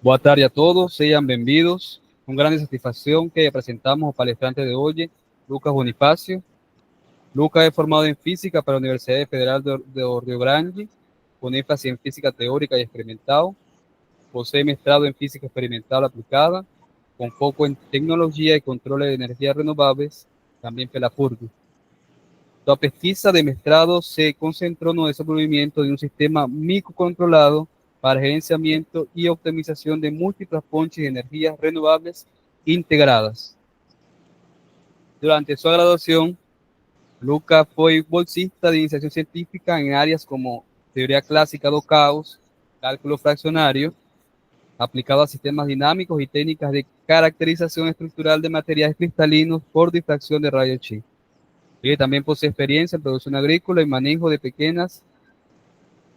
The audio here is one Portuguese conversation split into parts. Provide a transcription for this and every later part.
Boa tarde a todos, sejam bem-vindos. Com grande satisfação que apresentamos o palestrante de hoje, Lucas Bonifácio. Lucas é formado em Física pela Universidade Federal do Rio Grande, com ênfase em Física Teórica e Experimental. Possui mestrado em Física Experimental Aplicada, com foco em Tecnologia e Controle de Energias Renováveis, também pela PURG. Sua pesquisa de mestrado se concentrou no desenvolvimento de um sistema microcontrolado para gerenciamento e optimização de múltiplas fontes de energias renováveis integradas. Durante sua graduação, Lucas foi bolsista de iniciação científica em áreas como teoria clássica do caos, cálculo fracionário, aplicado a sistemas dinâmicos y técnicas de caracterización estructural de materiales cristalinos por difracción de rayos X. Él también posee experiencia en producción agrícola y manejo de pequeñas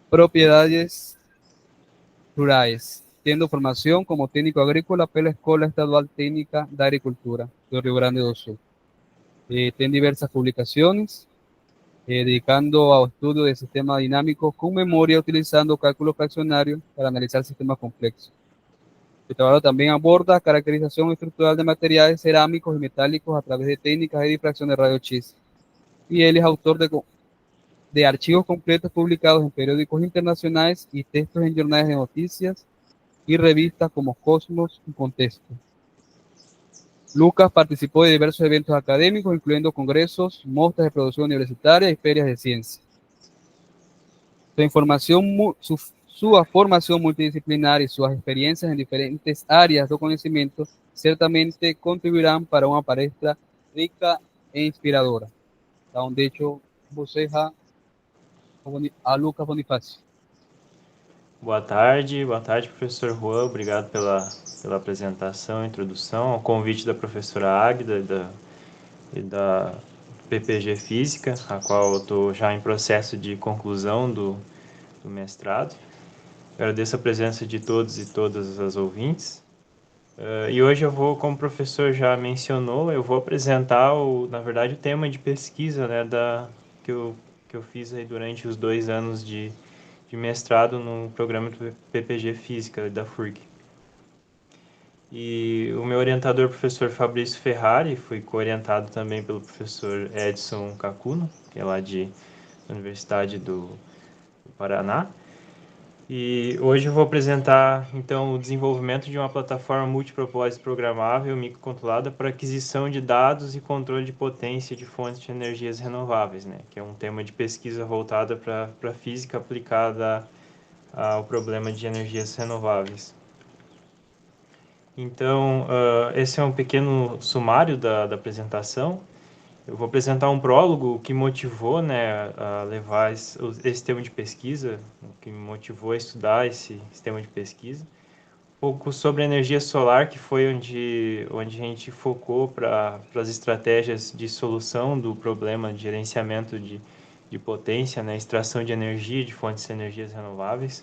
propiedades rurales, teniendo formación como técnico agrícola pela Escola Estadual Técnica de Agricultura de Rio Grande do Sul. Tiene diversas publicaciones dedicando ao estudio de sistemas dinámicos con memoria utilizando cálculo fraccionario para analizar sistemas complejos. El trabajo también aborda caracterización estructural de materiales cerámicos y metálicos a través de técnicas de difracción de rayos X. Y él es autor de archivos completos publicados en periódicos internacionales y textos en jornales de noticias y revistas como Cosmos y Contexto. Lucas participó de diversos eventos académicos, incluyendo congresos, muestras de producción universitaria y ferias de ciencia. Su formación multidisciplinar y sus experiencias en diferentes áreas do conhecimento certamente contribuirán para uma palestra rica e inspiradora. Então, deixo você a Lucas Bonifácio. Boa tarde, professor Juan. Obrigado pela apresentação, introdução, ao convite da professora Águida e da PPG Física, a qual eu estou já em processo de conclusão do mestrado. Agradeço a presença de todos e todas as ouvintes. E hoje eu vou, como o professor já mencionou, eu vou apresentar, na verdade, o tema de pesquisa, né, que eu fiz aí durante os 2 anos de mestrado no programa do PPG Física da FURG. E o meu orientador, professor Fabrício Ferrari, fui co-orientado também pelo professor Edson Cacuno, que é lá da Universidade do Paraná. E hoje eu vou apresentar, então, o desenvolvimento de uma plataforma multipropósito programável microcontrolada para aquisição de dados e controle de potência de fontes de energias renováveis, né? Que é um tema de pesquisa voltada para a física aplicada ao problema de energias renováveis. Então, esse é um pequeno sumário da apresentação. Eu vou apresentar um prólogo que motivou, né, a levar esse tema de pesquisa, que me motivou a estudar esse tema de pesquisa. Um pouco sobre a energia solar, que foi onde a gente focou para as estratégias de solução do problema de gerenciamento de potência, né, extração de energia de fontes de energias renováveis.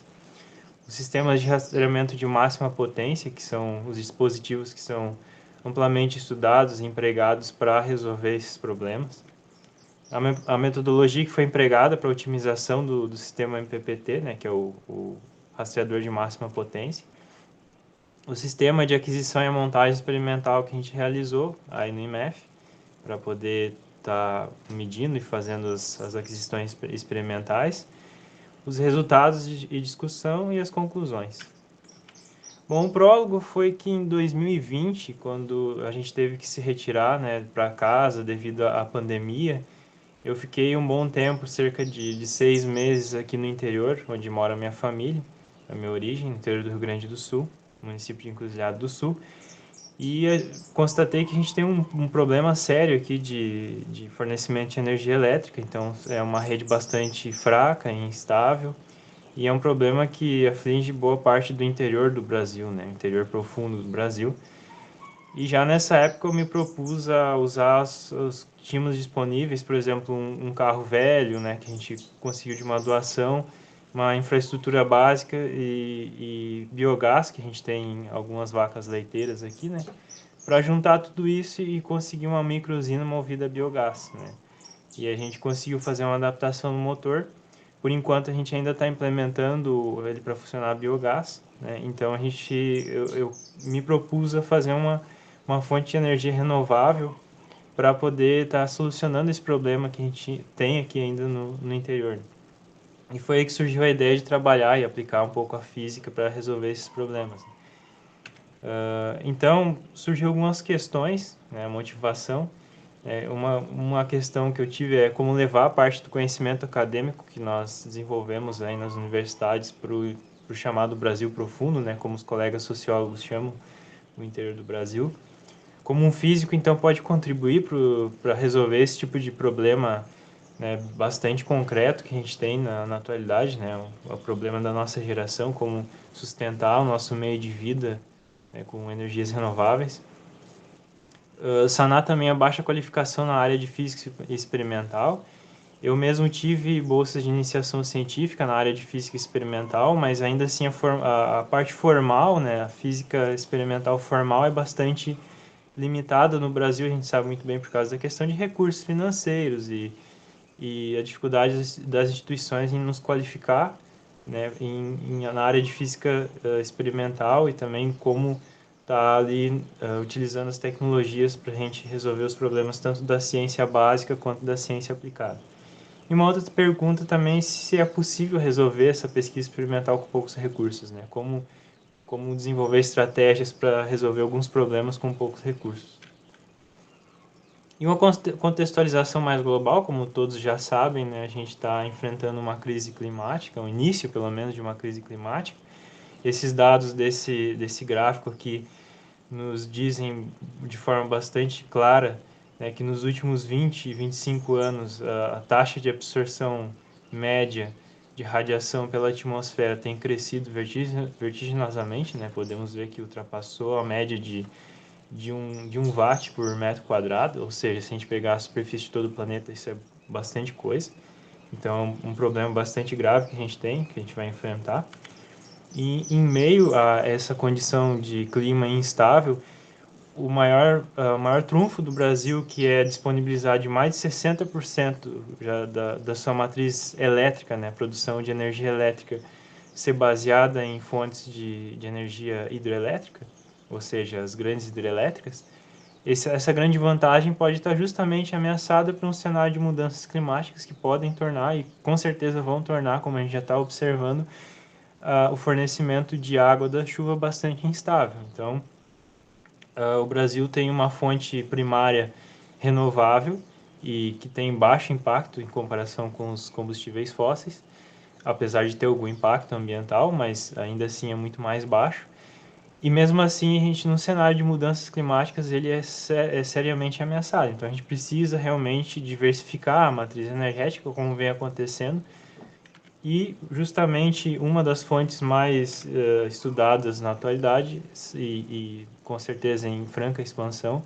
Os sistemas de rastreamento de máxima potência, que são os dispositivos que são amplamente estudados e empregados para resolver esses problemas. A metodologia que foi empregada para a otimização do sistema MPPT, né, que é o rastreador de máxima potência. O sistema de aquisição e montagem experimental que a gente realizou aí no IMF, para poder estar medindo e fazendo as aquisições experimentais. Os resultados e discussão e as conclusões. Bom, o prólogo foi que em 2020, quando a gente teve que se retirar, né, para casa devido à pandemia, eu fiquei um bom tempo, cerca de 6 meses aqui no interior, onde mora a minha família, a minha origem, no interior do Rio Grande do Sul, município de Encruzilhada do Sul, e constatei que a gente tem um problema sério aqui de fornecimento de energia elétrica, então é uma rede bastante fraca e instável, e é um problema que aflige boa parte do interior do Brasil, né? Interior profundo do Brasil. E já nessa época eu me propus a usar os que tínhamos disponíveis, por exemplo, um carro velho, né, que a gente conseguiu de uma doação, uma infraestrutura básica e biogás, que a gente tem algumas vacas leiteiras aqui, né, para juntar tudo isso e conseguir uma microusina movida a biogás, né. E a gente conseguiu fazer uma adaptação no motor. Por enquanto a gente ainda está implementando ele para funcionar a biogás, né? Então eu me propus a fazer uma fonte de energia renovável para poder estar solucionando esse problema que a gente tem aqui ainda no interior. E foi aí que surgiu a ideia de trabalhar e aplicar um pouco a física para resolver esses problemas. Então, surgiu algumas questões, né, a motivação. Uma questão que eu tive é como levar a parte do conhecimento acadêmico que nós desenvolvemos aí nas universidades para o chamado Brasil profundo, né, como os colegas sociólogos chamam o interior do Brasil. Como um físico, então, pode contribuir para resolver esse tipo de problema, né, bastante concreto que a gente tem na atualidade, né, o problema da nossa geração, como sustentar o nosso meio de vida, né, com energias renováveis. Sanar também a baixa qualificação na área de física experimental. Eu mesmo tive bolsas de iniciação científica na área de física experimental, mas ainda assim a parte formal, né, a física experimental formal é bastante limitada no Brasil, a gente sabe muito bem por causa da questão de recursos financeiros e a dificuldade das instituições em nos qualificar, né, na área de física experimental e também como tá ali utilizando as tecnologias para a gente resolver os problemas tanto da ciência básica quanto da ciência aplicada. E uma outra pergunta também se é possível resolver essa pesquisa experimental com poucos recursos, né? Como desenvolver estratégias para resolver alguns problemas com poucos recursos. E uma contextualização mais global, como todos já sabem, né, a gente está enfrentando uma crise climática, o início, pelo menos, de uma crise climática. Esses dados desse gráfico aqui nos dizem de forma bastante clara, né, que nos últimos 20 e 25 anos a taxa de absorção média de radiação pela atmosfera tem crescido vertiginosamente, né? Podemos ver que ultrapassou a média de um watt por metro quadrado, ou seja, se a gente pegar a superfície de todo o planeta, isso é bastante coisa. Então, é um problema bastante grave que a gente tem, que a gente vai enfrentar. E em meio a essa condição de clima instável, o maior trunfo do Brasil, que é disponibilizar de mais de 60% já da sua matriz elétrica, né, produção de energia elétrica, ser baseada em fontes de energia hidrelétrica, ou seja, as grandes hidrelétricas, essa grande vantagem pode estar justamente ameaçada por um cenário de mudanças climáticas que podem tornar, e com certeza vão tornar, como a gente já está observando, o fornecimento de água da chuva bastante instável. Então, o Brasil tem uma fonte primária renovável e que tem baixo impacto em comparação com os combustíveis fósseis, apesar de ter algum impacto ambiental, mas ainda assim é muito mais baixo. E mesmo assim, a gente, no cenário de mudanças climáticas, ele é seriamente ameaçado. Então, a gente precisa realmente diversificar a matriz energética, como vem acontecendo. E, justamente, uma das fontes mais estudadas na atualidade, com certeza em franca expansão,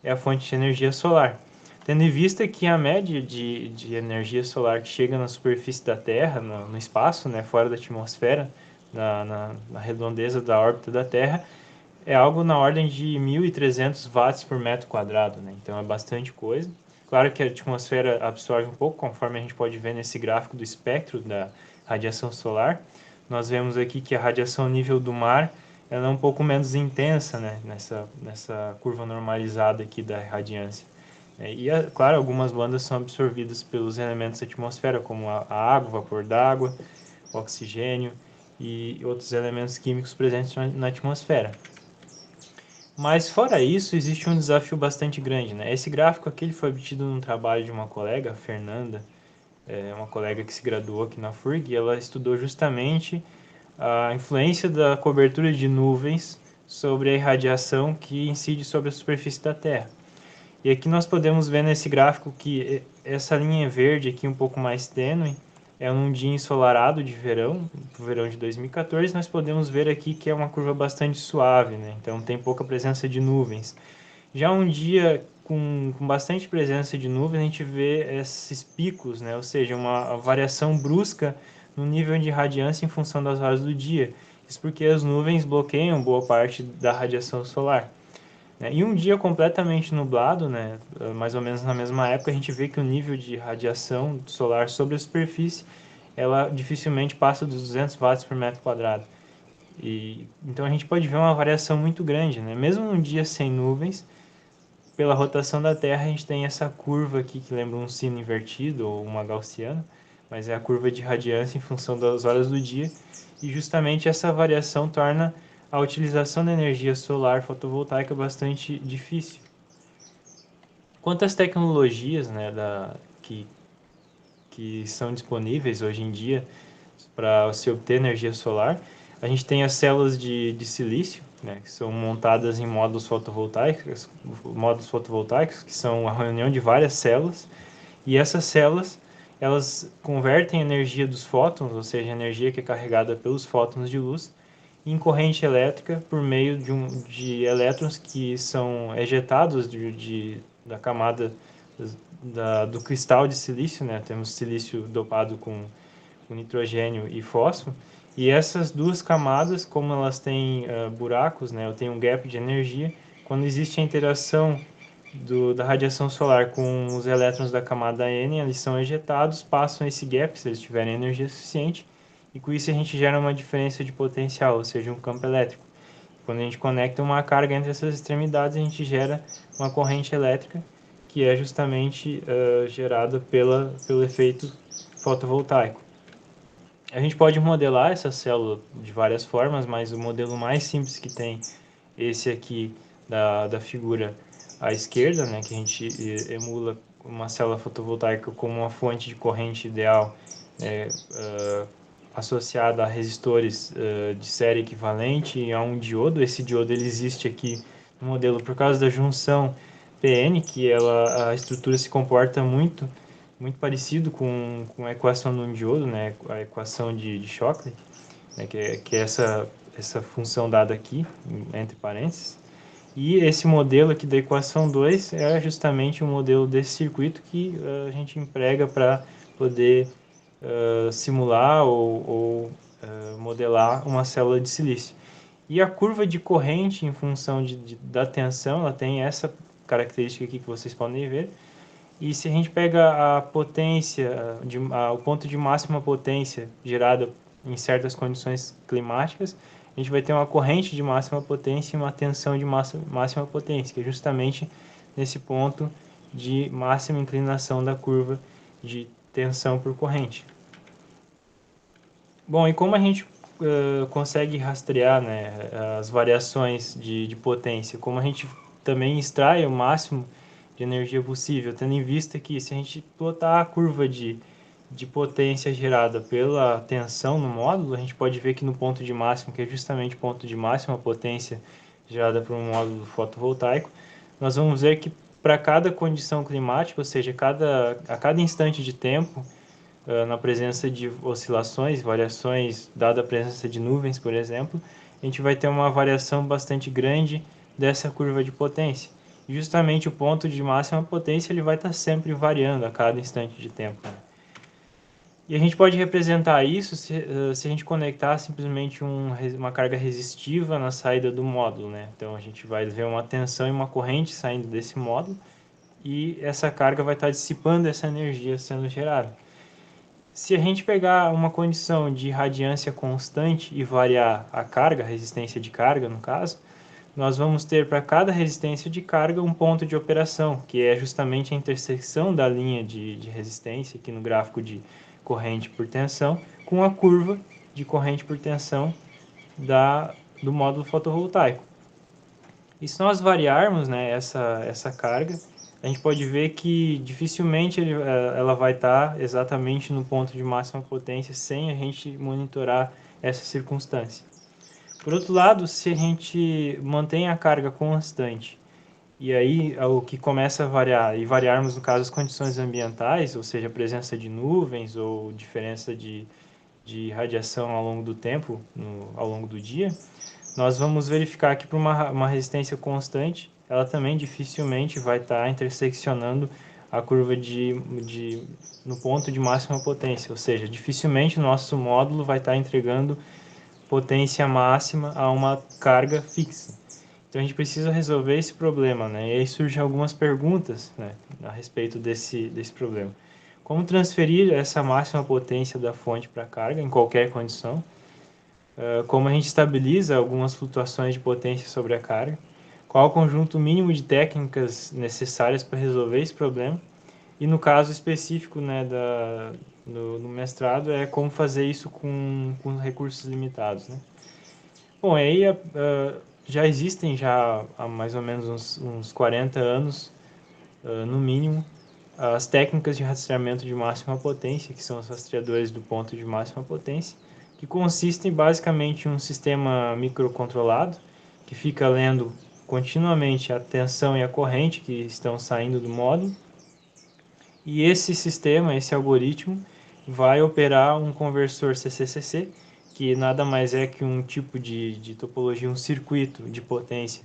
é a fonte de energia solar. Tendo em vista que a média de energia solar que chega na superfície da Terra, no espaço, né, fora da atmosfera, na redondeza da órbita da Terra, é algo na ordem de 1.300 watts por metro quadrado, né? Então é bastante coisa. Claro que a atmosfera absorve um pouco, conforme a gente pode ver nesse gráfico do espectro da radiação solar. Nós vemos aqui que a radiação nível do mar ela é um pouco menos intensa, né? Nessa curva normalizada aqui da radiância. E, claro, algumas bandas são absorvidas pelos elementos da atmosfera, como a água, o vapor d'água, o oxigênio e outros elementos químicos presentes na atmosfera. Mas fora isso, existe um desafio bastante grande, né? Esse gráfico aqui ele foi obtido num trabalho de uma colega, a Fernanda, uma colega que se graduou aqui na FURG, e ela estudou justamente a influência da cobertura de nuvens sobre a irradiação que incide sobre a superfície da Terra. E aqui nós podemos ver nesse gráfico que essa linha verde aqui um pouco mais tênue é um dia ensolarado de verão, o verão de 2014, nós podemos ver aqui que é uma curva bastante suave, né? Então tem pouca presença de nuvens. Já um dia com bastante presença de nuvens, a gente vê esses picos, né? Ou seja, uma variação brusca no nível de radiância em função das horas do dia. Isso porque as nuvens bloqueiam boa parte da radiação solar. E um dia completamente nublado, né, mais ou menos na mesma época, a gente vê que o nível de radiação solar sobre a superfície, ela dificilmente passa dos 200 watts por metro quadrado. Então a gente pode ver uma variação muito grande, né? Mesmo num dia sem nuvens, pela rotação da Terra, a gente tem essa curva aqui que lembra um sino invertido ou uma gaussiana, mas é a curva de radiância em função das horas do dia, e justamente essa variação torna a utilização da energia solar fotovoltaica bastante difícil. Quanto às tecnologias, né, que são disponíveis hoje em dia para se obter energia solar, a gente tem as células de silício, né, que são montadas em módulos fotovoltaicos, que são a reunião de várias células, e essas células elas convertem a energia dos fótons, ou seja, a energia que é carregada pelos fótons de luz, em corrente elétrica por meio de elétrons que são ejetados da camada do cristal de silício, né? Temos silício dopado com nitrogênio e fósforo, e essas duas camadas, como elas têm buracos, né? Ou tem um gap de energia, quando existe a interação da radiação solar com os elétrons da camada N, eles são ejetados, passam esse gap, se eles tiverem energia suficiente, e com isso a gente gera uma diferença de potencial, ou seja, um campo elétrico. Quando a gente conecta uma carga entre essas extremidades, a gente gera uma corrente elétrica, que é justamente gerada pelo efeito fotovoltaico. A gente pode modelar essa célula de várias formas, mas o modelo mais simples que tem, esse aqui da figura à esquerda, né, que a gente emula uma célula fotovoltaica como uma fonte de corrente ideal, uh, associada a resistores de série equivalente e a um diodo. Esse diodo ele existe aqui no modelo por causa da junção PN, que a estrutura se comporta muito parecido com a equação de um diodo, né, a equação de Shockley, né, que é essa função dada aqui, entre parênteses. E esse modelo aqui da equação 2 é justamente o modelo desse circuito que a gente emprega para poder simular ou modelar uma célula de silício. E a curva de corrente em função da tensão, ela tem essa característica aqui que vocês podem ver. E se a gente pega a potência, o ponto de máxima potência gerada em certas condições climáticas, a gente vai ter uma corrente de máxima potência e uma tensão de máxima potência, que é justamente nesse ponto de máxima inclinação da curva de tensão por corrente. Bom, e como a gente consegue rastrear, né, as variações de potência? Como a gente também extrai o máximo de energia possível, tendo em vista que se a gente plotar a curva de potência gerada pela tensão no módulo, a gente pode ver que no ponto de máximo, que é justamente o ponto de máxima potência gerada por um módulo fotovoltaico, nós vamos ver que para cada condição climática, ou seja, a cada instante de tempo, na presença de oscilações, variações, dada a presença de nuvens, por exemplo, a gente vai ter uma variação bastante grande dessa curva de potência. E justamente o ponto de máxima potência ele vai estar sempre variando a cada instante de tempo. E a gente pode representar isso se a gente conectar simplesmente uma carga resistiva na saída do módulo, né? Então a gente vai ver uma tensão e uma corrente saindo desse módulo e essa carga vai estar dissipando essa energia sendo gerada. Se a gente pegar uma condição de radiância constante e variar a carga, a resistência de carga no caso, nós vamos ter para cada resistência de carga um ponto de operação, que é justamente a intersecção da linha de resistência, aqui no gráfico de corrente por tensão, com a curva de corrente por tensão do módulo fotovoltaico. E se nós variarmos, né, essa carga, a gente pode ver que dificilmente ela vai estar exatamente no ponto de máxima potência sem a gente monitorar essa circunstância. Por outro lado, se a gente mantém a carga constante e aí o que começa a variar, e variarmos no caso as condições ambientais, ou seja, a presença de nuvens ou diferença de radiação ao longo do tempo, ao longo do dia, nós vamos verificar que para uma resistência constante, ela também dificilmente vai estar interseccionando a curva no ponto de máxima potência, ou seja, dificilmente o nosso módulo vai estar entregando potência máxima a uma carga fixa. Então a gente precisa resolver esse problema, né? E aí surgem algumas perguntas, né, a respeito desse problema. Como transferir essa máxima potência da fonte para a carga em qualquer condição? como a gente estabiliza algumas flutuações de potência sobre a carga, qual o conjunto mínimo de técnicas necessárias para resolver esse problema, e no caso específico, né, no mestrado, é como fazer isso com recursos limitados, né? Bom, aí já existem já há mais ou menos uns 40 anos, no mínimo, as técnicas de rastreamento de máxima potência, que são os rastreadores do ponto de máxima potência, que consistem basicamente em um sistema microcontrolado, que fica lendo continuamente a tensão e a corrente que estão saindo do módulo, e esse sistema, esse algoritmo, vai operar um conversor CCCC, que nada mais é que um tipo de topologia, um circuito de potência,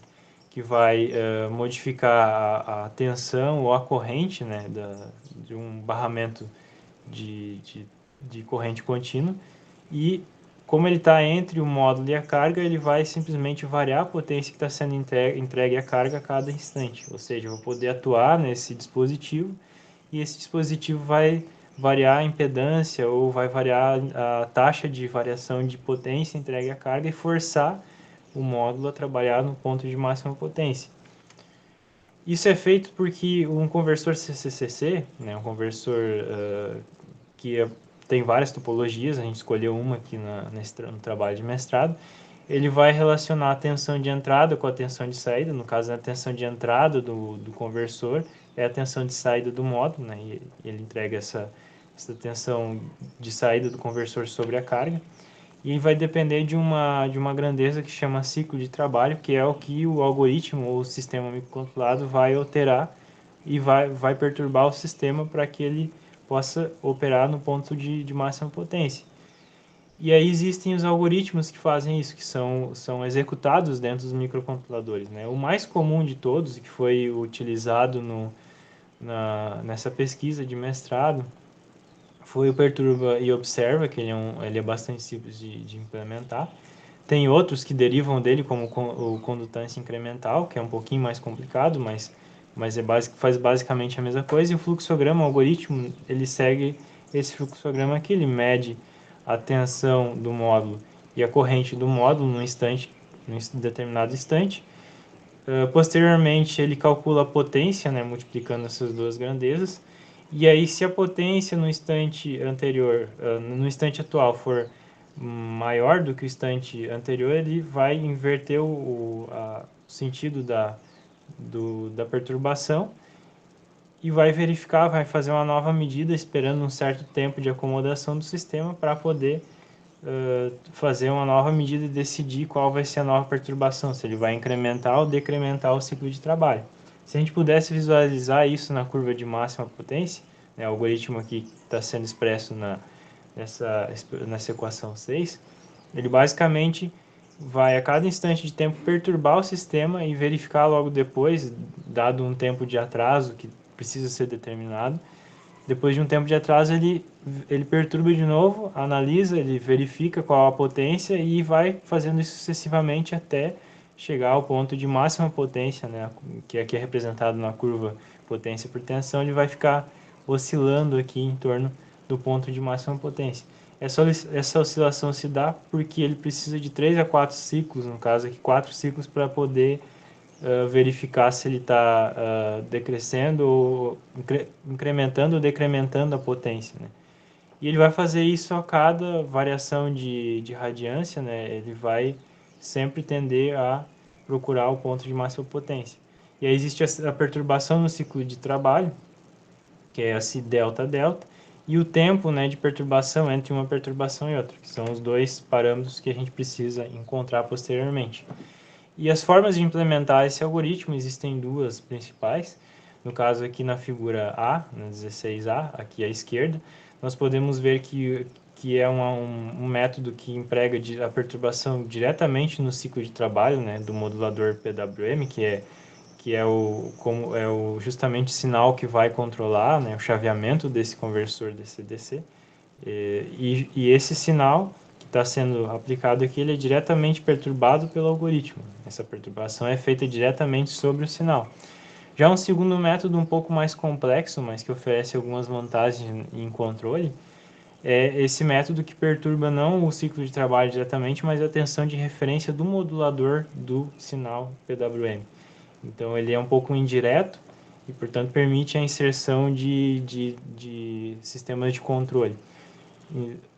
que vai modificar a tensão ou a corrente, né, de um barramento de, de, de corrente contínua. E como ele está entre o módulo e a carga, ele vai simplesmente variar a potência que está sendo entregue à carga a cada instante. Ou seja, eu vou poder atuar nesse dispositivo, e esse dispositivo vai variar a impedância ou vai variar a taxa de variação de potência entregue à carga e forçar o módulo a trabalhar no ponto de máxima potência. Isso é feito porque um conversor CCCC, né, um conversor que tem várias topologias, a gente escolheu uma aqui no trabalho de mestrado, ele vai relacionar a tensão de entrada com a tensão de saída. No caso, a tensão de entrada do conversor é a tensão de saída do módulo, né? E ele entrega essa tensão de saída do conversor sobre a carga. E vai depender de uma grandeza que chama ciclo de trabalho, que é o que o algoritmo ou o sistema microcontrolado vai alterar e vai perturbar o sistema para que ele possa operar no ponto de máxima potência. E aí existem os algoritmos que fazem isso, que são executados dentro dos microcontroladores, né? O mais comum de todos, que foi utilizado nessa pesquisa de mestrado, foi o Perturba e Observa, que ele é bastante simples de implementar. Tem outros que derivam dele, como o condutância incremental, que é um pouquinho mais complicado, mas faz basicamente a mesma coisa. E o fluxograma, o algoritmo, ele segue esse fluxograma aqui, ele mede a tensão do módulo e a corrente do módulo num determinado instante. Posteriormente, ele calcula a potência, né, multiplicando essas duas grandezas. E aí, se a potência no instante anterior, no instante atual, for maior do que o instante anterior, ele vai inverter o sentido da perturbação e vai verificar, vai fazer uma nova medida, esperando um certo tempo de acomodação do sistema para poder fazer uma nova medida e decidir qual vai ser a nova perturbação, se ele vai incrementar ou decrementar o ciclo de trabalho. Se a gente pudesse visualizar isso na curva de máxima potência, né, o algoritmo aqui que está sendo expresso nessa equação 6, ele basicamente vai a cada instante de tempo perturbar o sistema e verificar logo depois, dado um tempo de atraso que precisa ser determinado. Depois de um tempo de atraso, ele perturba de novo, analisa, ele verifica qual a potência e vai fazendo isso sucessivamente até chegar ao ponto de máxima potência, né, que aqui é representado na curva potência por tensão. Ele vai ficar oscilando aqui em torno do ponto de máxima potência. Essa oscilação se dá porque ele precisa de 3 a 4 ciclos, no caso aqui 4 ciclos, para poder verificar se ele está decrescendo, ou incrementando ou decrementando a potência, né? E ele vai fazer isso a cada variação de radiância, né? Ele vai sempre tender a procurar o ponto de máxima potência. E aí existe a perturbação no ciclo de trabalho, que é esse delta-delta, e o tempo, né, de perturbação entre uma perturbação e outra, que são os dois parâmetros que a gente precisa encontrar posteriormente. E as formas de implementar esse algoritmo, existem duas principais. No caso aqui na figura A, na 16A, aqui à esquerda, nós podemos ver que é um método que emprega a perturbação diretamente no ciclo de trabalho, né, do modulador PWM, que é justamente o sinal que vai controlar, né, o chaveamento desse conversor DC-DC. E esse sinal que está sendo aplicado aqui, ele é diretamente perturbado pelo algoritmo. Essa perturbação é feita diretamente sobre o sinal. Já um segundo método um pouco mais complexo, mas que oferece algumas vantagens em controle, é esse método que perturba não o ciclo de trabalho diretamente, mas a tensão de referência do modulador do sinal PWM. Então ele é um pouco indireto e, portanto, permite a inserção de sistemas de controle.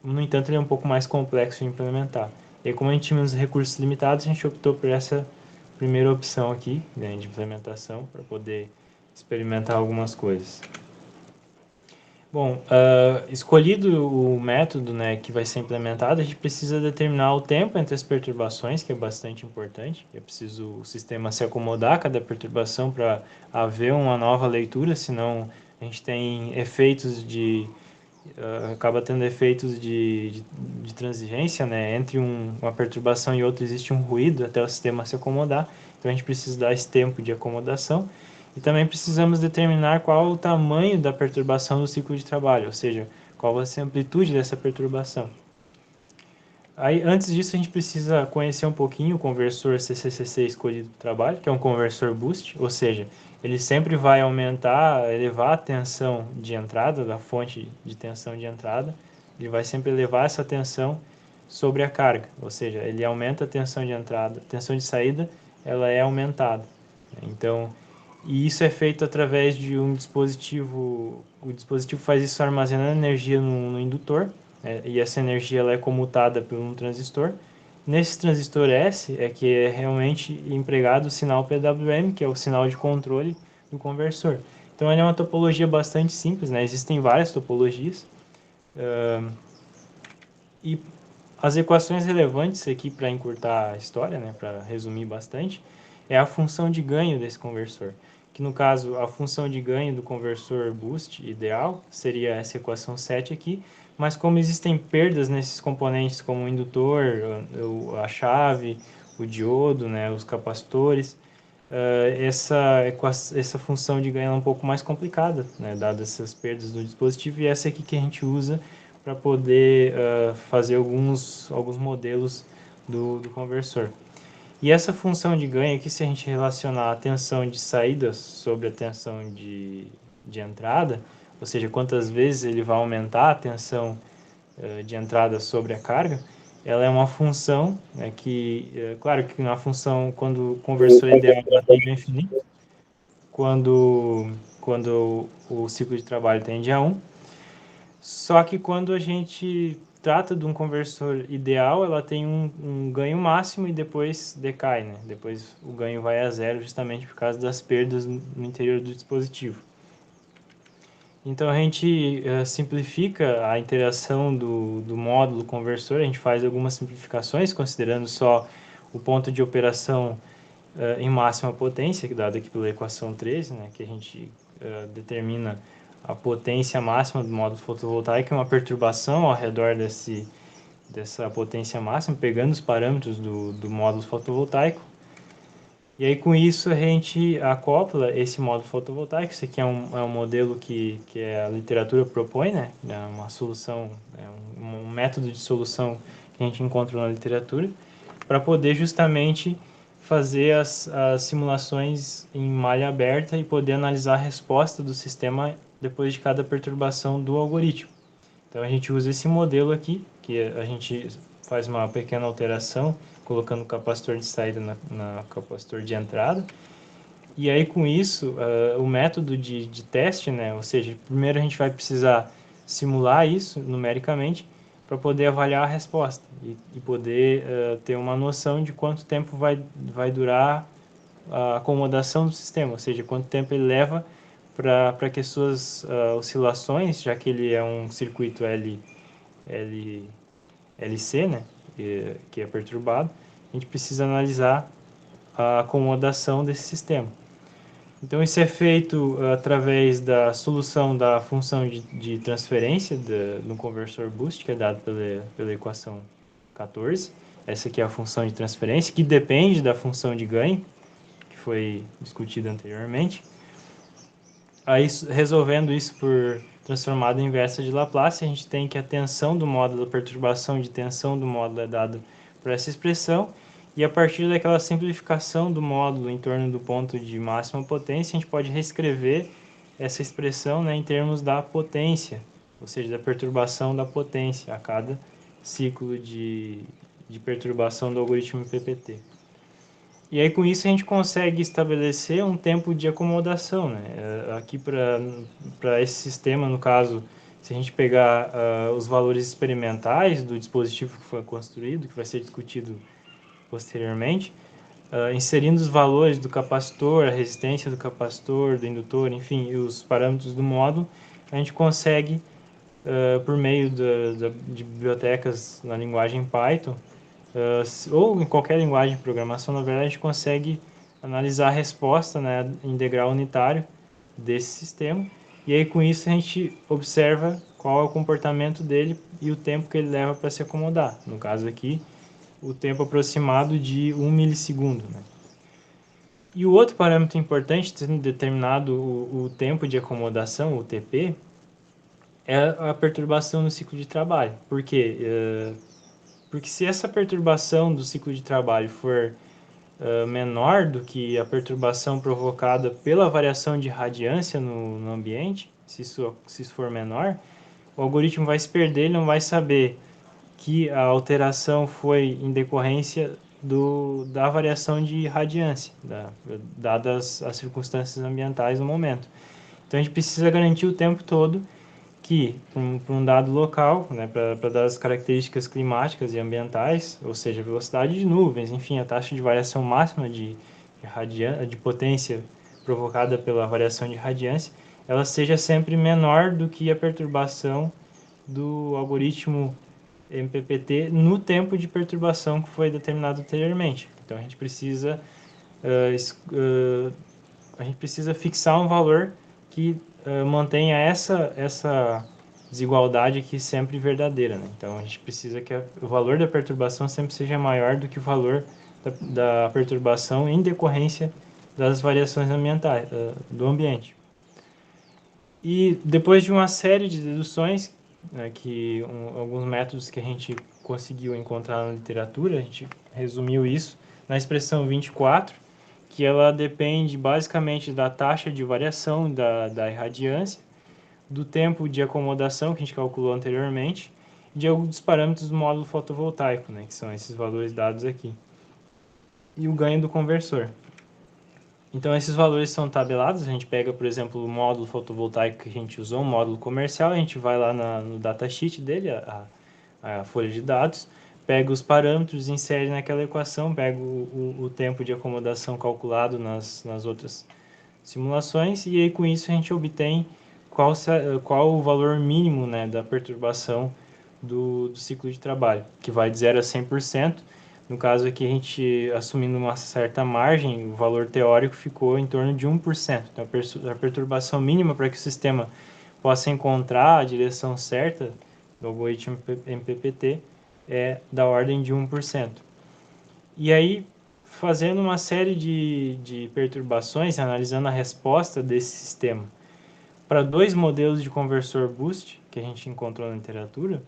No entanto, ele é um pouco mais complexo de implementar. E como a gente tinha uns recursos limitados, a gente optou por essa primeira opção aqui, né, de implementação, para poder experimentar algumas coisas. Bom, escolhido o método, né, que vai ser implementado, a gente precisa determinar o tempo entre as perturbações, que é bastante importante. É preciso o sistema se acomodar a cada perturbação para haver uma nova leitura, senão a gente tem efeitos acaba tendo efeitos de transigência, né? Entre uma perturbação e outra existe um ruído até o sistema se acomodar. Então a gente precisa dar esse tempo de acomodação. E também precisamos determinar qual o tamanho da perturbação do ciclo de trabalho, ou seja, qual vai ser a amplitude dessa perturbação. Aí, antes disso, a gente precisa conhecer um pouquinho o conversor CCCC escolhido do trabalho, que é um conversor boost, ou seja, ele sempre vai aumentar, elevar a tensão de entrada, da fonte de tensão de entrada, ele vai sempre elevar essa tensão sobre a carga, ou seja, ele aumenta a tensão de entrada, a tensão de saída, ela é aumentada. Então, e isso é feito através de um dispositivo, o dispositivo faz isso armazenando energia no indutor, e essa energia ela é comutada por um transistor. Nesse transistor S é que é realmente empregado o sinal PWM, que é o sinal de controle do conversor. Então ele é uma topologia bastante simples, né? Existem várias topologias. E as equações relevantes aqui para encurtar a história, né, para resumir bastante, é a função de ganho desse conversor. Que no caso, a função de ganho do conversor boost ideal seria essa equação 7 aqui, mas como existem perdas nesses componentes como o indutor, a chave, o diodo, né, os capacitores, essa função de ganho é um pouco mais complicada, né, dadas essas perdas do dispositivo, e essa aqui que a gente usa para poder fazer alguns modelos do conversor. E essa função de ganho aqui, se a gente relacionar a tensão de saída sobre a tensão de entrada, ou seja, quantas vezes ele vai aumentar a tensão de entrada sobre a carga, ela é uma função, né, claro que na função, quando o conversor ideal tende a infinito, quando o ciclo de trabalho tende a 1, só que quando a gente trata de um conversor ideal, ela tem um ganho máximo e depois decai, né? Depois o ganho vai a zero justamente por causa das perdas no interior do dispositivo. Então a gente simplifica a interação do módulo conversor, a gente faz algumas simplificações considerando só o ponto de operação em máxima potência, dado aqui pela equação 13, né, que a gente determina a potência máxima do módulo fotovoltaico, uma perturbação ao redor dessa potência máxima, pegando os parâmetros do módulo fotovoltaico. E aí, com isso, a gente acopla esse módulo fotovoltaico. Esse aqui é um modelo que a literatura propõe, né? É uma solução, um método de solução que a gente encontra na literatura, para poder justamente fazer as simulações em malha aberta e poder analisar a resposta do sistema depois de cada perturbação do algoritmo. Então a gente usa esse modelo aqui, que a gente faz uma pequena alteração, colocando o capacitor de saída na capacitor de entrada. E aí com isso, o método de teste, né, ou seja, primeiro a gente vai precisar simular isso numericamente para poder avaliar a resposta e poder ter uma noção de quanto tempo vai durar a acomodação do sistema, ou seja, quanto tempo ele leva para que as suas oscilações, já que ele é um circuito LC, né, que é perturbado, a gente precisa analisar a acomodação desse sistema. Então, isso é feito através da solução da função de transferência no conversor boost, que é dado pela equação 14. Essa aqui é a função de transferência, que depende da função de ganho, que foi discutida anteriormente. Aí, resolvendo isso por transformada inversa de Laplace, a gente tem que a tensão do módulo, a perturbação de tensão do módulo é dada por essa expressão, e a partir daquela simplificação do módulo em torno do ponto de máxima potência, a gente pode reescrever essa expressão, né, em termos da potência ou seja, da perturbação da potência a cada ciclo de perturbação do algoritmo PPT. E aí com isso a gente consegue estabelecer um tempo de acomodação, né? Aqui para esse sistema, no caso, se a gente pegar os valores experimentais do dispositivo que foi construído, que vai ser discutido posteriormente, inserindo os valores do capacitor, a resistência do capacitor, do indutor, enfim, e os parâmetros do módulo, a gente consegue, por meio de bibliotecas na linguagem Python, ou em qualquer linguagem de programação, na verdade, a gente consegue analisar a resposta, né, em degrau unitário desse sistema, e aí com isso a gente observa qual é o comportamento dele e o tempo que ele leva para se acomodar. No caso aqui, o tempo aproximado de 1 milissegundo. Né? E o outro parâmetro importante, tendo determinado o tempo de acomodação, o TP, é a perturbação no ciclo de trabalho. Por quê? Porque se essa perturbação do ciclo de trabalho for menor do que a perturbação provocada pela variação de radiância no ambiente, se isso for menor, o algoritmo vai se perder, ele não vai saber que a alteração foi em decorrência da variação de radiância, dadas as circunstâncias ambientais no momento. Então a gente precisa garantir o tempo todo que, para um dado local, né, para dar as características climáticas e ambientais, ou seja, velocidade de nuvens, enfim, a taxa de variação máxima de potência provocada pela variação de radiância, ela seja sempre menor do que a perturbação do algoritmo MPPT no tempo de perturbação que foi determinado anteriormente. Então a gente precisa fixar um valor que mantenha essa desigualdade aqui sempre verdadeira. Né? Então a gente precisa que o valor da perturbação sempre seja maior do que o valor da perturbação em decorrência das variações ambientais do ambiente. E depois de uma série de deduções, né, alguns métodos que a gente conseguiu encontrar na literatura, a gente resumiu isso na expressão 24, que ela depende basicamente da taxa de variação da irradiância, do tempo de acomodação que a gente calculou anteriormente, de alguns dos parâmetros do módulo fotovoltaico, né, que são esses valores dados aqui, e o ganho do conversor. Então, esses valores são tabelados. A gente pega, por exemplo, o módulo fotovoltaico que a gente usou, um módulo comercial, a gente vai lá no datasheet dele, a folha de dados, pega os parâmetros, insere naquela equação, pega o tempo de acomodação calculado nas outras simulações, e aí com isso a gente obtém qual o valor mínimo, né, da perturbação do ciclo de trabalho, que vai de 0 a 100%. No caso aqui, a gente assumindo uma certa margem, o valor teórico ficou em torno de 1%. Então, a perturbação mínima para que o sistema possa encontrar a direção certa do algoritmo MPPT é da ordem de 1%. E aí, fazendo uma série de perturbações, analisando a resposta desse sistema para dois modelos de conversor boost que a gente encontrou na literatura,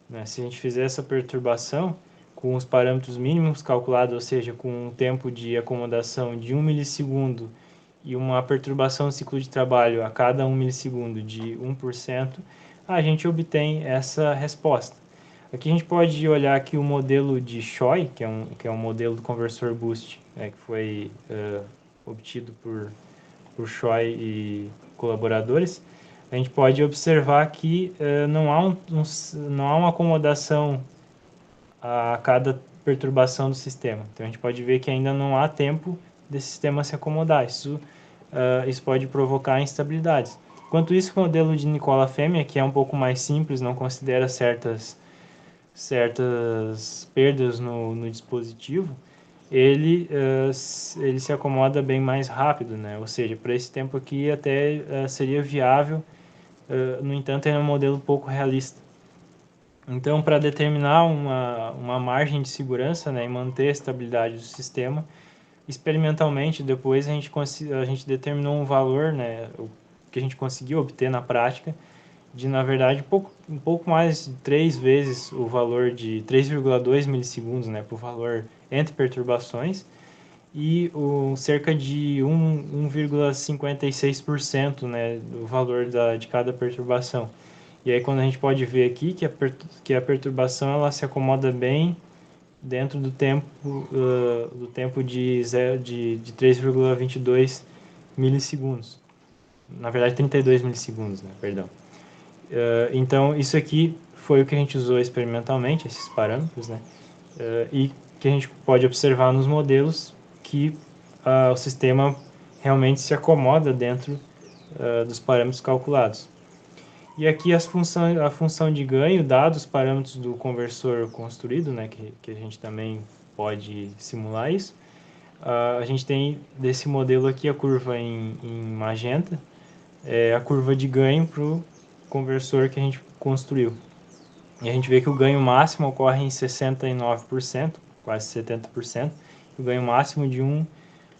né, se a gente fizer essa perturbação com os parâmetros mínimos calculados, ou seja, com um tempo de acomodação de 1 milissegundo e uma perturbação do ciclo de trabalho a cada 1 milissegundo de 1%, a gente obtém essa resposta. Aqui a gente pode olhar aqui o modelo de Choi, que é um modelo do conversor boost, né, que foi obtido por Choi e colaboradores. A gente pode observar que não há uma acomodação a cada perturbação do sistema. Então a gente pode ver que ainda não há tempo desse sistema se acomodar. Isso pode provocar instabilidades. Enquanto isso, o modelo de Nicola Fêmea, que é um pouco mais simples, não considera certas perdas no dispositivo, ele se acomoda bem mais rápido, né? Ou seja, para esse tempo aqui até seria viável, no entanto, é um modelo pouco realista. Então, para determinar uma margem de segurança, né, e manter a estabilidade do sistema, experimentalmente, depois a gente determinou um valor, né, o que a gente conseguiu obter na prática, de, na verdade, um pouco mais de 3 vezes o valor de 3,2 milissegundos, né, por valor entre perturbações, e cerca de 1,56%, né, do valor de cada perturbação. E aí quando a gente pode ver aqui que a perturbação ela se acomoda bem dentro do tempo de 3,22 milissegundos. Na verdade, 32 milissegundos, né? Perdão. Então, isso aqui foi o que a gente usou experimentalmente, esses parâmetros, né? E que a gente pode observar nos modelos que o sistema realmente se acomoda dentro dos parâmetros calculados. E aqui a função de ganho, dados os parâmetros do conversor construído, né, que a gente também pode simular isso, a gente tem desse modelo aqui a curva em magenta, a curva de ganho para o conversor que a gente construiu. E a gente vê que o ganho máximo ocorre em 69%, quase 70%, e o ganho máximo de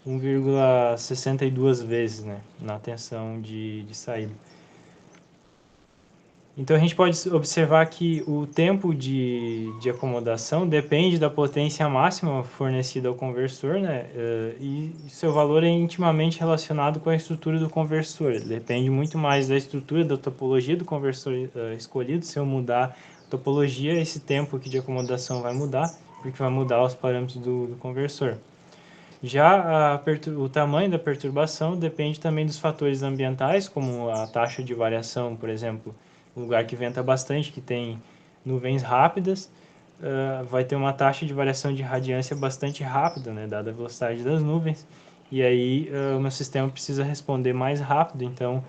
1,62 vezes, né, na tensão de saída. Então a gente pode observar que o tempo de acomodação depende da potência máxima fornecida ao conversor, né? E seu valor é intimamente relacionado com a estrutura do conversor. Ele depende muito mais da estrutura, da topologia do conversor escolhido. Se eu mudar a topologia, esse tempo aqui de acomodação vai mudar, porque vai mudar os parâmetros do conversor. Já o tamanho da perturbação depende também dos fatores ambientais, como a taxa de variação, por exemplo, um lugar que venta bastante, que tem nuvens rápidas, vai ter uma taxa de variação de radiância bastante rápida, né, dada a velocidade das nuvens, e aí o meu sistema precisa responder mais rápido, então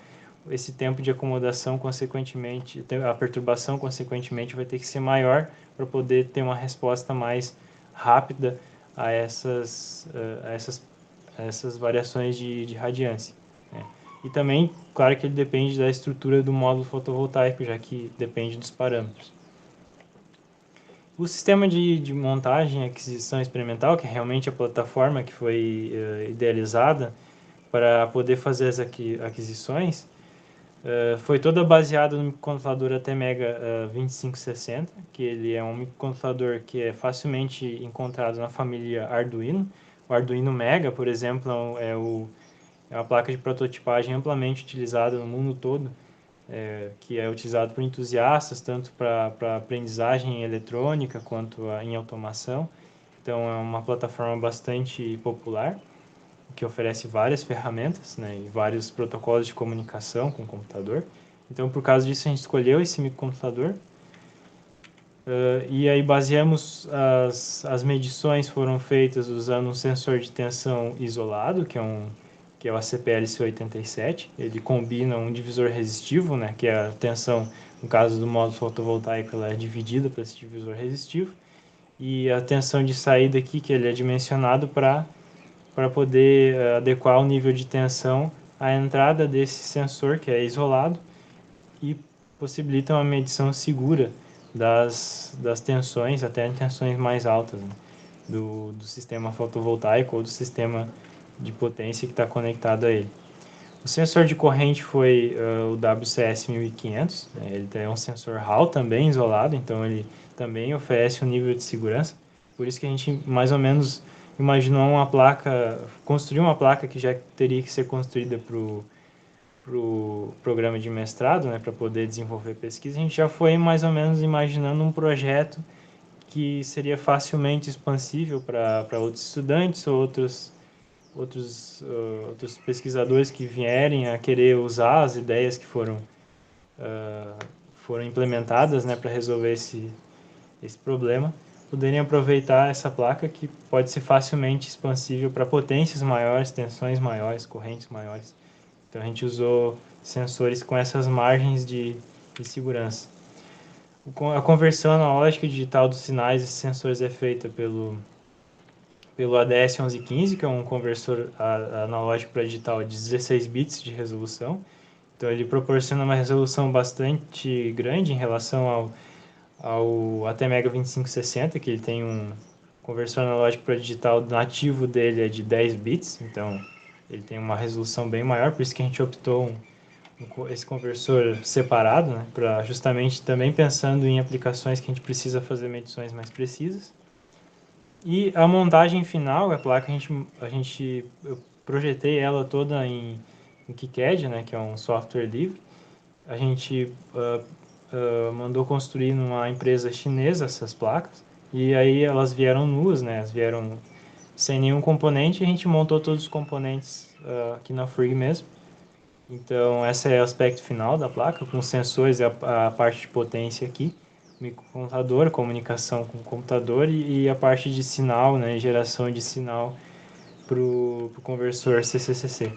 esse tempo de acomodação, consequentemente, a perturbação, consequentemente, vai ter que ser maior para poder ter uma resposta mais rápida a essas variações de radiância, né? E também, claro que ele depende da estrutura do módulo fotovoltaico, já que depende dos parâmetros. O sistema de montagem e aquisição experimental, que é realmente a plataforma que foi idealizada para poder fazer as aquisições, foi toda baseada no microcontrolador ATmega 2560, que ele é um microcontrolador que é facilmente encontrado na família Arduino. O Arduino Mega, por exemplo, é uma placa de prototipagem amplamente utilizada no mundo todo, que é utilizado por entusiastas, tanto para aprendizagem eletrônica quanto em automação. Então, é uma plataforma bastante popular, que oferece várias ferramentas, né, e vários protocolos de comunicação com o computador. Então, por causa disso, a gente escolheu esse microcomputador. E aí baseamos as medições foram feitas usando um sensor de tensão isolado, que é o ACPLC87. Ele combina um divisor resistivo, né, que é a tensão, no caso do módulo fotovoltaico, ela é dividida para esse divisor resistivo, e a tensão de saída aqui, que ele é dimensionado para poder adequar o nível de tensão à entrada desse sensor, que é isolado, e possibilita uma medição segura das tensões, até tensões mais altas, né, do sistema fotovoltaico ou do sistema de potência que está conectado a ele. O sensor de corrente foi o WCS 1500, né, ele é um sensor Hall também isolado, então ele também oferece um nível de segurança. Por isso que a gente mais ou menos imaginou uma placa, construiu uma placa que já teria que ser construída para o programa de mestrado, né, para poder desenvolver pesquisa. A gente já foi mais ou menos imaginando um projeto que seria facilmente expansível para outros estudantes ou outros pesquisadores que vierem a querer usar as ideias que foram implementadas, né, para resolver esse problema, poderem aproveitar essa placa que pode ser facilmente expansível para potências maiores, tensões maiores, correntes maiores. Então a gente usou sensores com essas margens de segurança. A conversão analógica e digital dos sinais e sensores é feita pelo ADS 1115, que é um conversor analógico para digital de 16 bits de resolução. Então ele proporciona uma resolução bastante grande em relação ao ATmega 2560, que ele tem um conversor analógico para digital nativo dele é de 10 bits, então ele tem uma resolução bem maior, por isso que a gente optou esse conversor separado, né, para justamente também pensando em aplicações que a gente precisa fazer medições mais precisas. E a montagem final, a placa, eu projetei ela toda em KiCad, né, que é um software livre. A gente mandou construir numa empresa chinesa essas placas, e aí elas vieram nuas, né? Elas vieram sem nenhum componente, e a gente montou todos os componentes aqui na Free mesmo. Então, esse é o aspecto final da placa, com sensores e a parte de potência aqui, microcomputador, comunicação com o computador e a parte de sinal, né, geração de sinal para o conversor CCCC.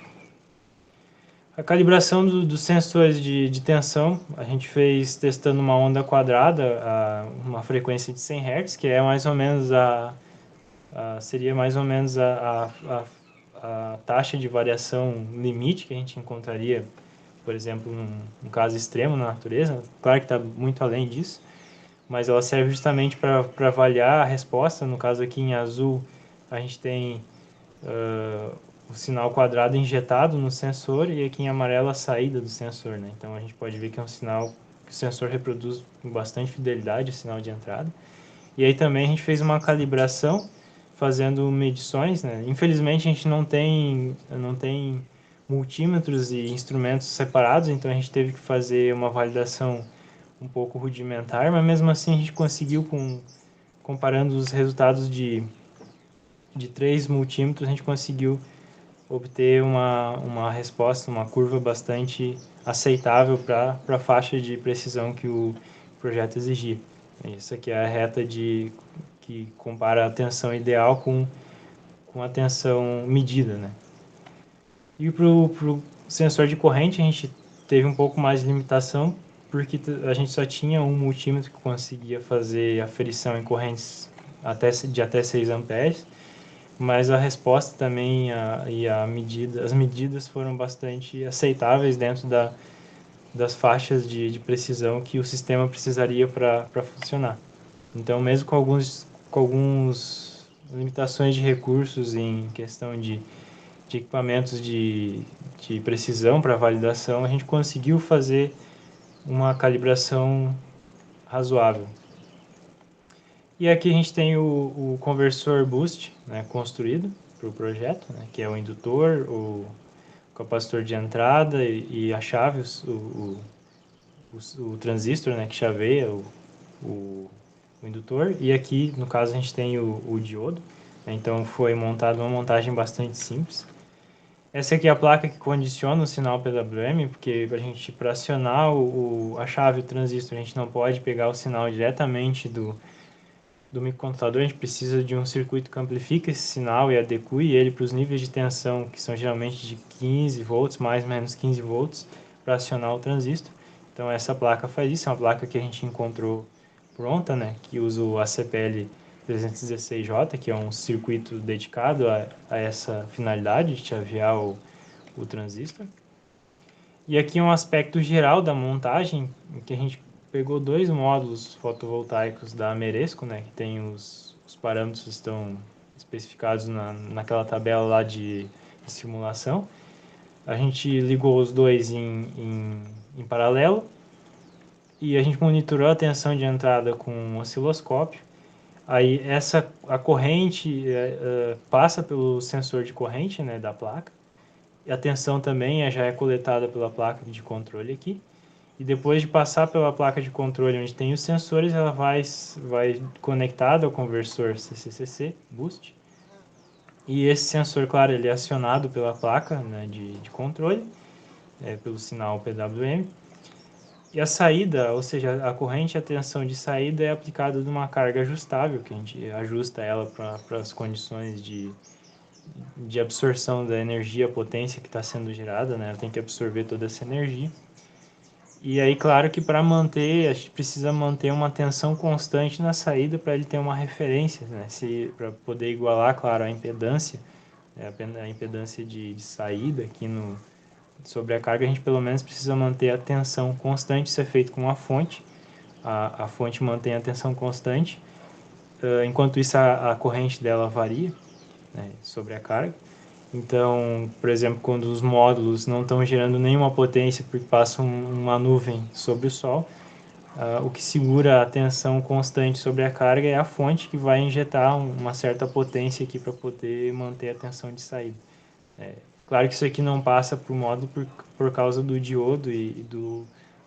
A calibração dos sensores de tensão, a gente fez testando uma onda quadrada, uma frequência de 100 Hz, que é mais ou menos seria mais ou menos a taxa de variação limite que a gente encontraria, por exemplo, num caso extremo na natureza. Claro que está muito além disso, mas ela serve justamente para avaliar a resposta. No caso aqui em azul, a gente tem o sinal quadrado injetado no sensor e aqui em amarelo a saída do sensor, né? Então a gente pode ver que é um sinal que o sensor reproduz com bastante fidelidade o sinal de entrada. E aí também a gente fez uma calibração fazendo medições, né? Infelizmente a gente não tem multímetros e instrumentos separados, então a gente teve que fazer uma validação um pouco rudimentar, mas mesmo assim a gente conseguiu, comparando os resultados de 3 multímetros, a gente conseguiu obter uma resposta, uma curva bastante aceitável para a faixa de precisão que o projeto exigia. Isso aqui é a reta que compara a tensão ideal com a tensão medida, né? E para o sensor de corrente a gente teve um pouco mais de limitação, porque a gente só tinha um multímetro que conseguia fazer aferição em correntes de até 6 amperes, mas a resposta também as medidas foram bastante aceitáveis dentro das faixas de precisão que o sistema precisaria para funcionar. Então, mesmo com alguns limitações de recursos em questão de equipamentos de precisão para validação, a gente conseguiu fazer uma calibração razoável. E aqui a gente tem o conversor boost, né, construído para o projeto, né, que é o indutor, o capacitor de entrada e a chave, o transistor, né, que chaveia o indutor. E aqui, no caso, a gente tem o diodo. Né, então foi montada uma montagem bastante simples. Essa aqui é a placa que condiciona o sinal PWM, porque para acionar a chave, o transistor, a gente não pode pegar o sinal diretamente do microcontrolador, a gente precisa de um circuito que amplifica esse sinal e adeque ele para os níveis de tensão, que são geralmente de 15 volts, mais ou menos 15 volts, para acionar o transistor. Então essa placa faz isso, é uma placa que a gente encontrou pronta, né, que usa o ACPL 316J, que é um circuito dedicado a essa finalidade de chavear o transistor. E aqui um aspecto geral da montagem, em que a gente pegou 2 módulos fotovoltaicos da Meresco, né, que tem os parâmetros estão especificados naquela tabela lá de simulação. A gente ligou os dois em paralelo e a gente monitorou a tensão de entrada com um osciloscópio. Aí a corrente passa pelo sensor de corrente, né, da placa. E a tensão também já é coletada pela placa de controle aqui. E depois de passar pela placa de controle onde tem os sensores, ela vai conectada ao conversor CCCC Boost. E esse sensor, claro, ele é acionado pela placa, né, de controle, pelo sinal PWM. E a saída, ou seja, a corrente e a tensão de saída é aplicada numa carga ajustável, que a gente ajusta ela para as condições de absorção da energia, a potência que está sendo gerada, né? Ela tem que absorver toda essa energia. E aí, claro que para manter, a gente precisa manter uma tensão constante na saída para ele ter uma referência, né? Para poder igualar, claro, a impedância, a impedância de saída aqui sobre a carga, a gente pelo menos precisa manter a tensão constante, isso é feito com a fonte. A fonte mantém a tensão constante, enquanto isso a corrente dela varia, né, sobre a carga. Então, por exemplo, quando os módulos não estão gerando nenhuma potência porque passam uma nuvem sobre o Sol, o que segura a tensão constante sobre a carga é a fonte que vai injetar uma certa potência aqui para poder manter a tensão de saída. Claro que isso aqui não passa para o módulo por causa do diodo e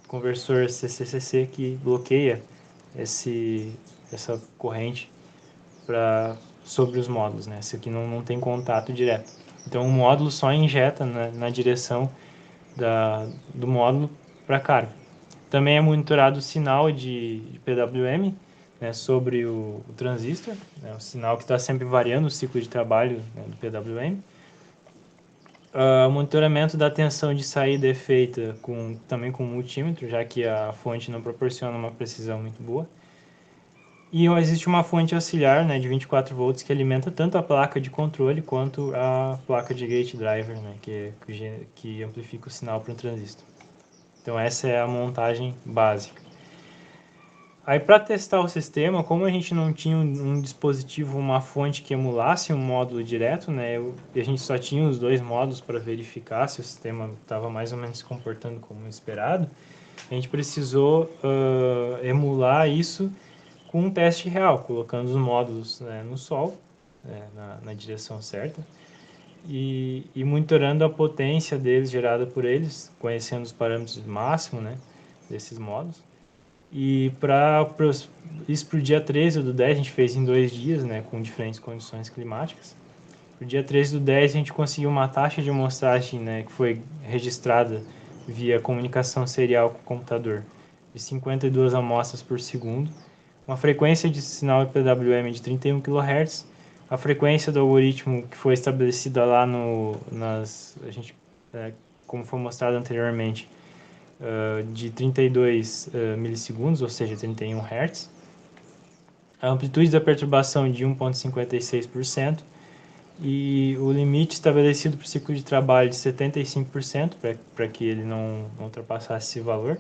conversor CCCC que bloqueia essa corrente sobre os módulos, né? Esse aqui não tem contato direto. Então o módulo só injeta na direção do módulo para carga. Também é monitorado o sinal de PWM, né, sobre o transistor, né, o sinal que está sempre variando o ciclo de trabalho, né, do PWM. O monitoramento da tensão de saída é feita também com multímetro, já que a fonte não proporciona uma precisão muito boa. E existe uma fonte auxiliar, né, de 24 volts que alimenta tanto a placa de controle quanto a placa de gate driver, né, que amplifica o sinal para o transistor. Então essa é a montagem básica. Aí para testar o sistema, como a gente não tinha um dispositivo, uma fonte que emulasse um módulo direto, né, e a gente só tinha os dois módulos para verificar se o sistema estava mais ou menos se comportando como esperado, a gente precisou emular isso com um teste real, colocando os módulos, né, no sol, né, na direção certa, e monitorando a potência deles gerada por eles, conhecendo os parâmetros máximos, né, desses módulos. E isso para o dia 13 do 10, a gente fez em 2 dias, né, com diferentes condições climáticas. Para o dia 13 do 10, a gente conseguiu uma taxa de amostragem, né, que foi registrada via comunicação serial com o computador, de 52 amostras por segundo, uma frequência de sinal PWM de 31 kHz, a frequência do algoritmo que foi estabelecida lá como foi mostrado anteriormente, de 32 milissegundos, ou seja, 31 Hz, a amplitude da perturbação de 1,56% e o limite estabelecido para o ciclo de trabalho de 75%, para que ele não ultrapassasse esse valor,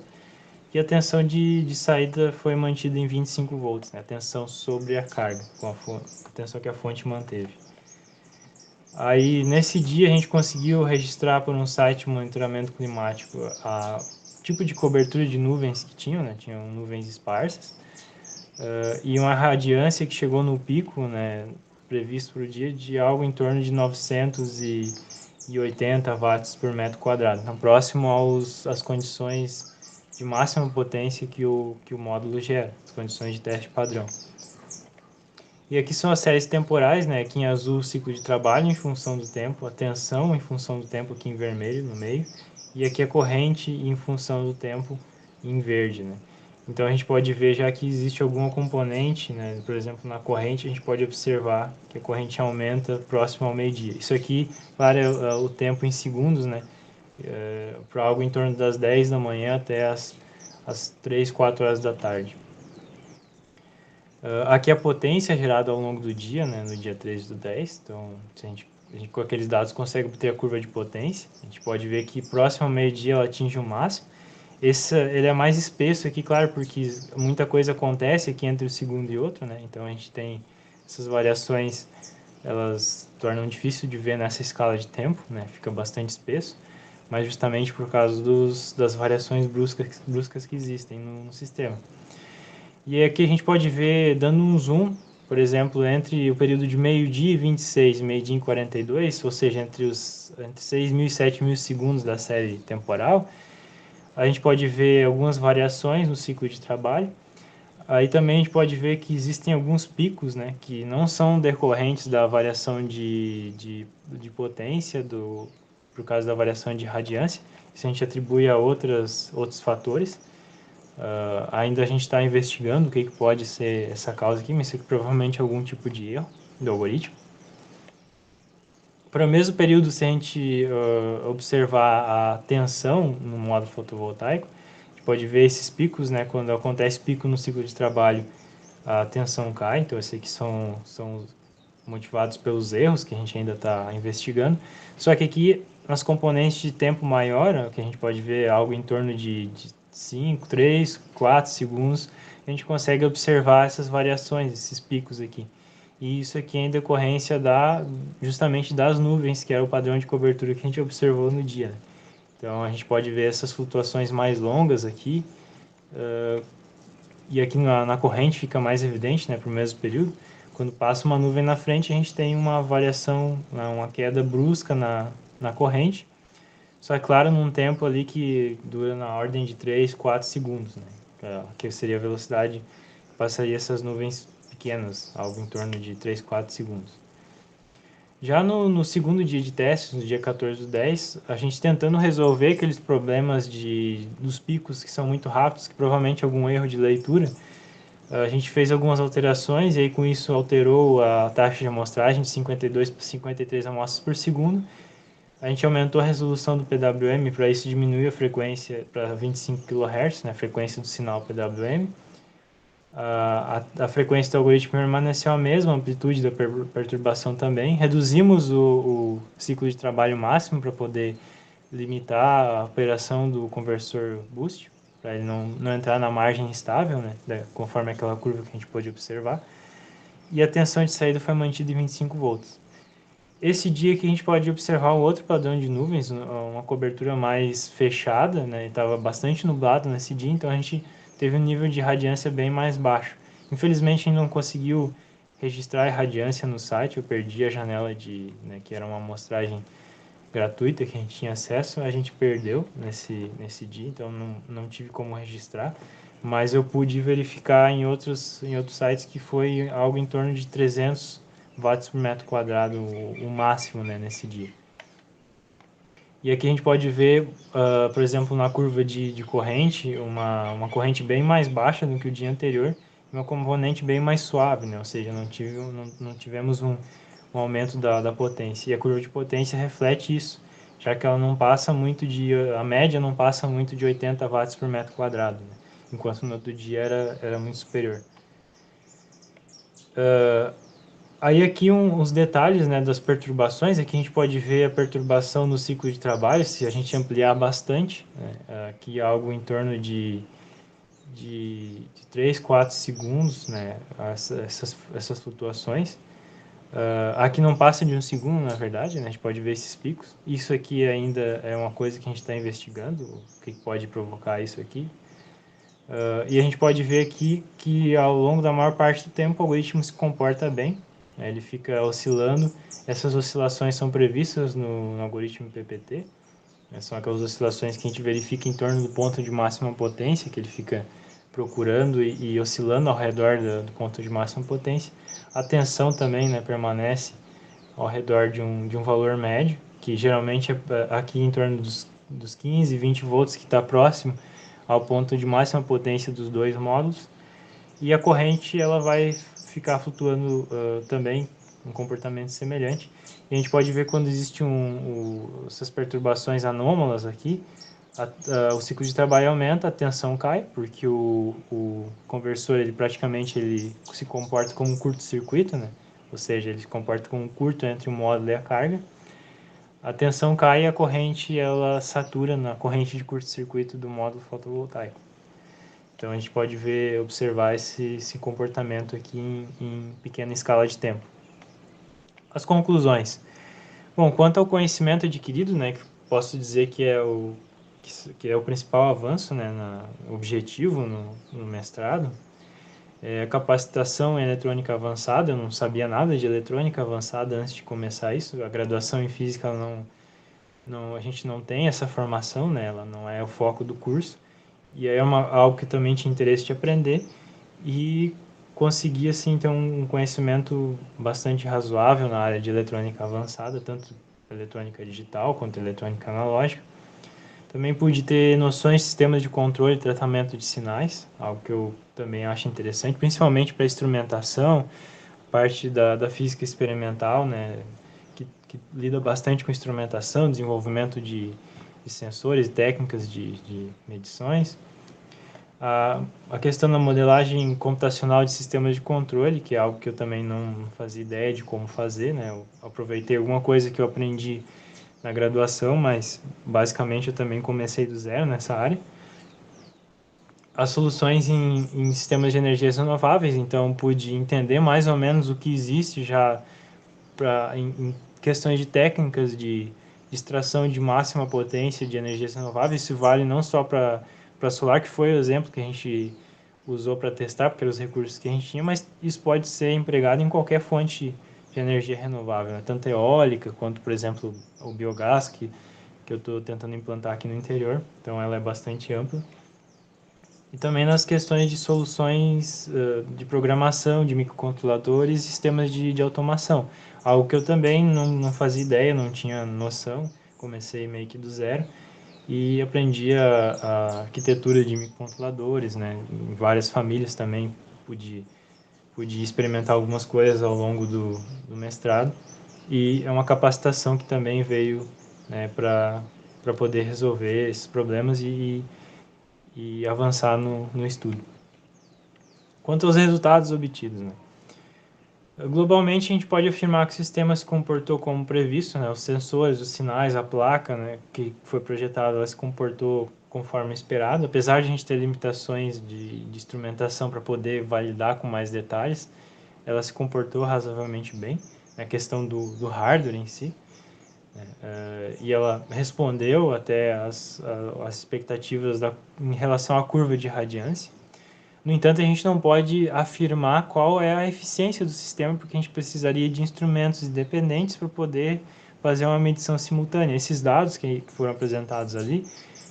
e a tensão de saída foi mantida em 25 volts, né? A tensão sobre a carga, com a tensão que a fonte manteve. Aí, nesse dia, a gente conseguiu registrar por um site de monitoramento climático a tipo de cobertura de nuvens que tinham, né? Tinham nuvens esparsas, e uma radiância que chegou no pico, né, previsto para o dia, de algo em torno de 980 watts por metro quadrado, então, próximo às condições de máxima potência que o módulo gera, as condições de teste padrão. E aqui são as séries temporais, né? Aqui em azul o ciclo de trabalho em função do tempo, a tensão em função do tempo aqui em vermelho no meio, e aqui a corrente em função do tempo em verde, né? Então a gente pode ver já que existe alguma componente, né? Por exemplo, na corrente a gente pode observar que a corrente aumenta próximo ao meio-dia. Isso aqui, claro, é o tempo em segundos, né? Para algo em torno das 10 da manhã até as 3, 4 horas da tarde. Aqui a potência gerada ao longo do dia, né, no dia 13 do 10, então a gente com aqueles dados consegue obter a curva de potência. A gente pode ver que próximo ao meio-dia ela atinge o máximo. Ele é mais espesso aqui, claro, porque muita coisa acontece aqui entre um segundo e outro, né? Então a gente tem essas variações, elas tornam difícil de ver nessa escala de tempo, né? Fica bastante espesso, mas justamente por causa das variações bruscas que existem no sistema. E aqui a gente pode ver, dando um zoom, por exemplo, entre o período de meio-dia e 26 e meio-dia e 42, ou seja, entre 6.000 e 7.000 segundos da série temporal, a gente pode ver algumas variações no ciclo de trabalho. Aí também a gente pode ver que existem alguns picos, né, que não são decorrentes da variação de potência, por causa da variação de radiância. Isso a gente atribui a outros fatores. Ainda a gente está investigando o que pode ser essa causa aqui, mas isso aqui provavelmente é algum tipo de erro do algoritmo. Para o mesmo período, se a gente observar a tensão no módulo fotovoltaico, a gente pode ver esses picos, né? Quando acontece pico no ciclo de trabalho, a tensão cai, então esses aqui são motivados pelos erros que a gente ainda está investigando. Só que aqui, nas componentes de tempo maior, que a gente pode ver algo em torno de 5, 3, 4 segundos, a gente consegue observar essas variações, esses picos aqui. E isso aqui é em decorrência justamente das nuvens, que era o padrão de cobertura que a gente observou no dia. Então a gente pode ver essas flutuações mais longas aqui, e aqui na corrente fica mais evidente, né, para o mesmo período. Quando passa uma nuvem na frente, a gente tem uma variação, uma queda brusca na corrente, Só é claro num tempo ali que dura na ordem de 3, 4 segundos, né? Que seria a velocidade que passaria essas nuvens pequenas, algo em torno de 3, 4 segundos. Já no segundo dia de testes, no dia 14/10, a gente tentando resolver aqueles problemas dos picos que são muito rápidos, que provavelmente é algum erro de leitura, a gente fez algumas alterações e aí com isso alterou a taxa de amostragem de 52 para 53 amostras por segundo. A gente aumentou a resolução do PWM, para isso diminuir a frequência para 25 kHz, né, a frequência do sinal PWM. A frequência do algoritmo permaneceu a mesma, a amplitude da perturbação também. Reduzimos o ciclo de trabalho máximo para poder limitar a operação do conversor boost, para ele não entrar na margem estável, né, conforme aquela curva que a gente pôde observar. E a tensão de saída foi mantida em 25 volts. Esse dia que a gente pode observar um outro padrão de nuvens, uma cobertura mais fechada, né? Estava bastante nublado nesse dia, então a gente teve um nível de radiância bem mais baixo. Infelizmente a gente não conseguiu registrar a radiância no site, eu perdi a janela né, que era uma amostragem gratuita que a gente tinha acesso, a gente perdeu nesse dia, então não tive como registrar, mas eu pude verificar em outros sites que foi algo em torno de 300 watts por metro quadrado o máximo, né, nesse dia. E aqui a gente pode ver, por exemplo, na curva de corrente, uma corrente bem mais baixa do que o dia anterior, uma componente bem mais suave, né? Ou seja, não tivemos um aumento da potência. E a curva de potência reflete isso, já que ela não passa muito a média não passa muito de 80 watts por metro quadrado, né? Enquanto no outro dia era muito superior. Aí aqui uns detalhes, né, das perturbações, aqui a gente pode ver a perturbação no ciclo de trabalho, se a gente ampliar bastante, né, aqui algo em torno de 3, 4 segundos, né, essas flutuações. Aqui não passa de um segundo, na verdade, né, a gente pode ver esses picos. Isso aqui ainda é uma coisa que a gente está investigando, o que pode provocar isso aqui. E a gente pode ver aqui que ao longo da maior parte do tempo o algoritmo se comporta bem, né? Ele fica oscilando. Essas oscilações são previstas no algoritmo PPT, né? São aquelas oscilações que a gente verifica em torno do ponto de máxima potência, que ele fica procurando e oscilando ao redor do ponto de máxima potência. A tensão também, né, permanece ao redor de um valor médio, que geralmente é aqui em torno dos 15, 20 volts, que está próximo ao ponto de máxima potência dos dois módulos. E a corrente ela vai ficar flutuando também, um comportamento semelhante. E a gente pode ver quando existe essas perturbações anômalas aqui, o ciclo de trabalho aumenta, a tensão cai, porque o conversor ele praticamente ele se comporta como um curto-circuito, né? Ou seja, ele se comporta como um curto entre o módulo e a carga. A tensão cai e a corrente ela satura na corrente de curto-circuito do módulo fotovoltaico. Então a gente pode observar esse comportamento aqui em pequena escala de tempo. As conclusões. Bom, quanto ao conhecimento adquirido, né, que posso dizer que é o principal avanço, né, objetivo no mestrado, é a capacitação em eletrônica avançada. Eu não sabia nada de eletrônica avançada antes de começar isso. A graduação em física a gente não tem essa formação, né, ela não é o foco do curso. E aí é algo que também tinha interesse de aprender e consegui assim ter um conhecimento bastante razoável na área de eletrônica avançada, tanto eletrônica digital quanto eletrônica analógica. Também pude ter noções de sistemas de controle e tratamento de sinais, algo que eu também acho interessante, principalmente para instrumentação, parte da física experimental, né, que lida bastante com instrumentação, desenvolvimento de sensores e técnicas de medições. A questão da modelagem computacional de sistemas de controle, que é algo que eu também não fazia ideia de como fazer, né? Eu aproveitei alguma coisa que eu aprendi na graduação, mas basicamente eu também comecei do zero nessa área. As soluções em sistemas de energias renováveis, então pude entender mais ou menos o que existe já em questões de técnicas de extração de máxima potência de energias renováveis. Isso vale não só para solar, que foi o exemplo que a gente usou para testar, porque eram os recursos que a gente tinha, mas isso pode ser empregado em qualquer fonte de energia renovável, né? Tanto eólica quanto, por exemplo, o biogás, que que eu estou tentando implantar aqui no interior, então ela é bastante ampla. E também nas questões de soluções de programação, de microcontroladores e sistemas de automação. Algo que eu também não fazia ideia, não tinha noção, comecei meio que do zero e aprendi a arquitetura de microcontroladores, né? Em várias famílias também pude experimentar algumas coisas ao longo do mestrado. E é uma capacitação que também veio, né, para poder resolver esses problemas e avançar no estudo. Quanto aos resultados obtidos, né? Globalmente, a gente pode afirmar que o sistema se comportou como previsto, né? Os sensores, os sinais, a placa, né, que foi projetada, ela se comportou conforme esperado, apesar de a gente ter limitações de instrumentação para poder validar com mais detalhes, ela se comportou razoavelmente bem, na questão do hardware em si, né? E ela respondeu até as expectativas em relação à curva de radiância. No entanto, a gente não pode afirmar qual é a eficiência do sistema, porque a gente precisaria de instrumentos independentes para poder fazer uma medição simultânea. Esses dados que foram apresentados ali,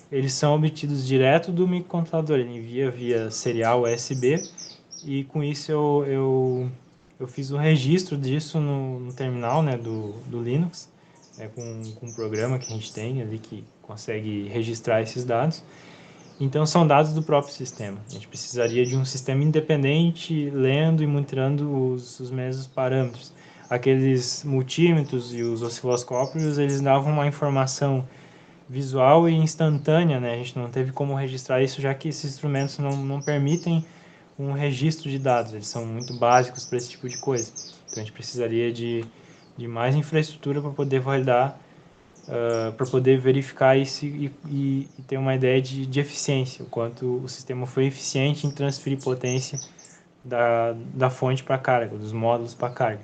eles são obtidos direto do microcontrolador, ele envia via serial USB, e com isso eu fiz o registro disso no terminal, né, do Linux, com um programa que a gente tem ali que consegue registrar esses dados. Então, são dados do próprio sistema. A gente precisaria de um sistema independente, lendo e monitorando os mesmos parâmetros. Aqueles multímetros e os osciloscópios, eles davam uma informação visual e instantânea, né? A gente não teve como registrar isso, já que esses instrumentos não permitem um registro de dados. Eles são muito básicos para esse tipo de coisa. Então, a gente precisaria de mais infraestrutura para poder validar, para poder verificar isso e ter uma ideia de eficiência, o quanto o sistema foi eficiente em transferir potência da fonte para a carga, dos módulos para a carga.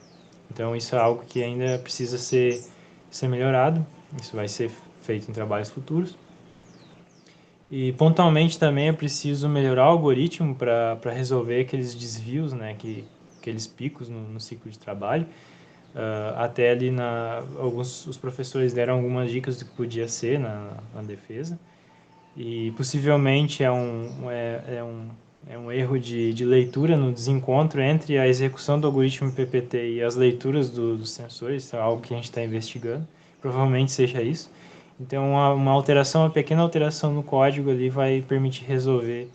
Então, isso é algo que ainda precisa ser melhorado, isso vai ser feito em trabalhos futuros. E, pontualmente, também é preciso melhorar o algoritmo para resolver aqueles desvios, né, aqueles picos no ciclo de trabalho. Até ali os professores deram algumas dicas do que podia ser na defesa, e possivelmente é um erro de leitura no desencontro entre a execução do algoritmo PPT e as leituras dos sensores, é algo que a gente está investigando, provavelmente seja isso. Então, uma alteração, uma pequena alteração no código ali vai permitir resolver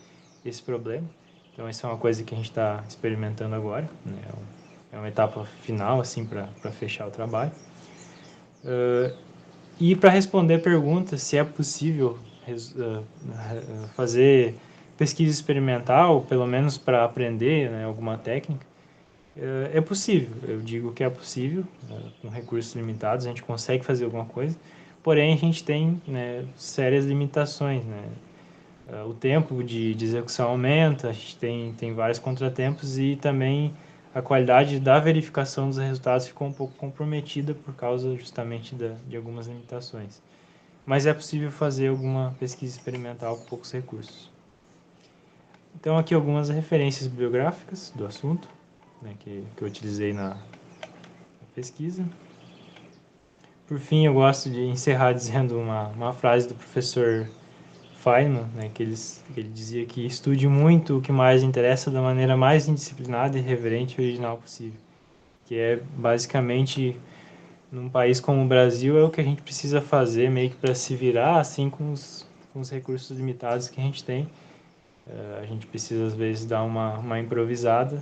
esse problema. Então, isso é uma coisa que a gente está experimentando agora, né? É uma etapa final, assim, para fechar o trabalho. E para responder a pergunta se é possível fazer pesquisa experimental, pelo menos para aprender, né, alguma técnica, é possível. Eu digo que é possível, com recursos limitados, a gente consegue fazer alguma coisa, porém a gente tem, né, sérias limitações, né? O tempo de execução aumenta, a gente tem vários contratempos e também a qualidade da verificação dos resultados ficou um pouco comprometida por causa justamente de algumas limitações. Mas é possível fazer alguma pesquisa experimental com poucos recursos. Então, aqui algumas referências bibliográficas do assunto, né, que eu utilizei na pesquisa. Por fim, eu gosto de encerrar dizendo uma frase do professor Feynman, né, que ele dizia que estude muito o que mais interessa da maneira mais indisciplinada, irreverente e original possível. Que é basicamente, num país como o Brasil, é o que a gente precisa fazer meio que para se virar, assim, com os recursos limitados que a gente tem. A gente precisa, às vezes, dar uma improvisada,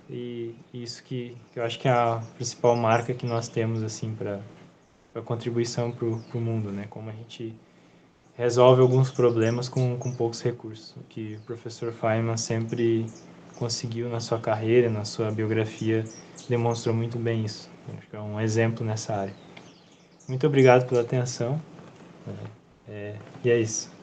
e isso que eu acho que é a principal marca que nós temos, assim, para a contribuição para o mundo, né? Como a gente resolve alguns problemas com poucos recursos, o que o professor Feynman sempre conseguiu na sua carreira, na sua biografia, demonstrou muito bem isso. Acho que é um exemplo nessa área. Muito obrigado pela atenção. E é isso.